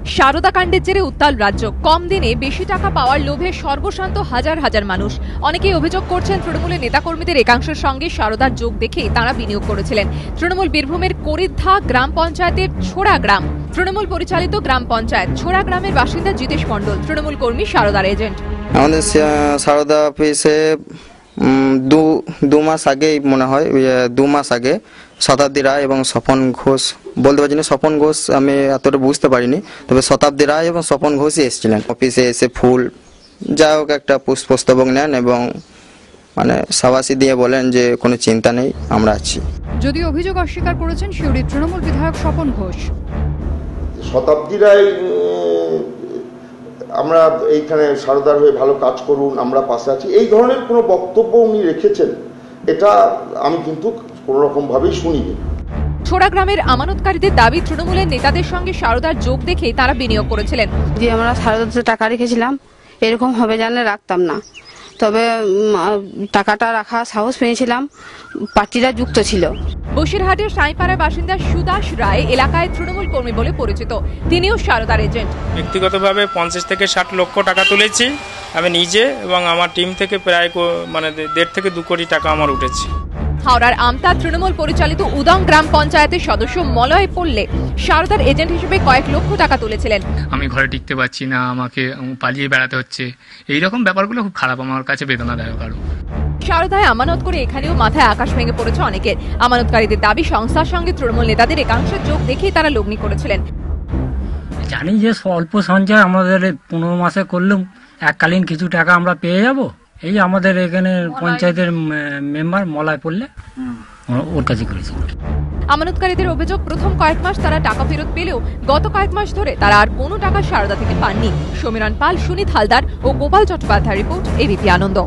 সারদা কাণ্ডের জেরে উত্তাল রাজ্য। কম দিনে বেশি টাকা পাওয়ার লোভে সর্বশান্ত হাজার হাজার মানুষ। অনেকেই অভিযোগ করছেন তৃণমূলের নেতাকর্মীদের একাংশের সঙ্গে সারদার যোগ দেখে তারা বিনিয়োগ করেছিলেন। তৃণমূল বীরভূমের করিদ্ধা গ্রাম পঞ্চায়েতের ছোড়া গ্রাম, তৃণমূল পরিচালিত গ্রাম পঞ্চায়েত ছোড়া গ্রামের বাসিন্দা জিতেশ মণ্ডল, তৃণমূল কর্মী সারদার এজেন্ট। আমাদের সারদা অফিসে দু মাস আগেই মনে হয় 2 মাস আগে শতাব্দী রায় এবং স্বপন ঘোষ, বলতে পারছি না স্বপন ঘোষ আমি এতটা বুঝতে পারিনি, তবে শতাব্দী রায় এবং স্বপন ঘোষই এসেছিলেন। অফিসে এসে ফুল যা হোক একটা পুষ্পস্তবক নেন এবং মানে সাবাসী দিয়ে বলেন যে কোনো চিন্তা নেই, আমরা আছি। যদিও অভিযোগ অস্বীকার করেছেন সিউড়ির তৃণমূল বিধায়ক স্বপন ঘোষ। শতাব্দী রায় আমরা এইখানে সারদার হয়ে ভালো কাজ করুন, আমরা পাশে আছি, এই ধরনের কোনো বক্তব্য উনি রেখেছেন এটা আমি কিন্তু কোনো রকম ভাবেই শুনিনি। ছোড়া গ্রামের আমানতকারীদের দাবি তৃণমূলের নেতাদের সঙ্গে সারদার যোগ দেখে তারা বিনিয়োগ করেছিলেন। যে আমরা সারদাতে টাকা রেখেছিলাম এরকম হবে জানলে রাখতাম না, তবে টাকাটা রাখার সাহস পেয়েছিলাম, পার্টিরা যুক্ত ছিল। বসিরহাটের সাঁইপাড়ার বাসিন্দা সুদাস রায় এলাকায় তৃণমূল কর্মী বলে পরিচিত, তিনিও সারদার এজেন্ট। ব্যক্তিগতভাবে 50 থেকে 60 লক্ষ টাকা তুলেছি আমি নিজে, এবং আমার টিম থেকে প্রায় 1.5 থেকে 2 কোটি টাকা আমার উঠেছে। হাওড়ার আমতা তৃণমূল পরিচালিত উদং গ্রাম পঞ্চায়েতের সদস্য মলয় পল্লে সারদার এজেন্ট হিসেবে কয়েক লক্ষ টাকা তুলেছিলেন। আমি ঘরে টিকতে পারছি না, আমাকে পালিয়ে বেড়াতে হচ্ছে, এইরকম ব্যাপারগুলো খুব খারাপ, আমার কাছে বেদনাদায়ক। আরো সারদায় আমানত করে এখানেও মাথায় আকাশ ভেঙে পড়েছে অনেকের। আমানতকারীদের দাবি সংস্থার সঙ্গে তৃণমূল নেতাদের একাংশের যোগ দেখেই তারা লগ্নি করেছিলেন। জানি যে অল্প সঞ্চয় আমাদের 15 মাসে করলেও এককালীন কিছু টাকা আমরা পেয়ে যাব। এই আমাদের এখানে পঞ্চায়েতের মেম্বার মলয় পড়লে ওর কাছে করেছি। আমানতকারীদের অভিযোগ প্রথম কয়েক মাস তারা টাকা ফেরত পেলেও গত কয়েক মাস ধরে তারা আর কোনো টাকা সারদা থেকে পাননি। সমীরণ পাল, সুনীত হালদার ও গোপাল চট্টোপাধ্যায় রিপোর্ট, এবিপি আনন্দ।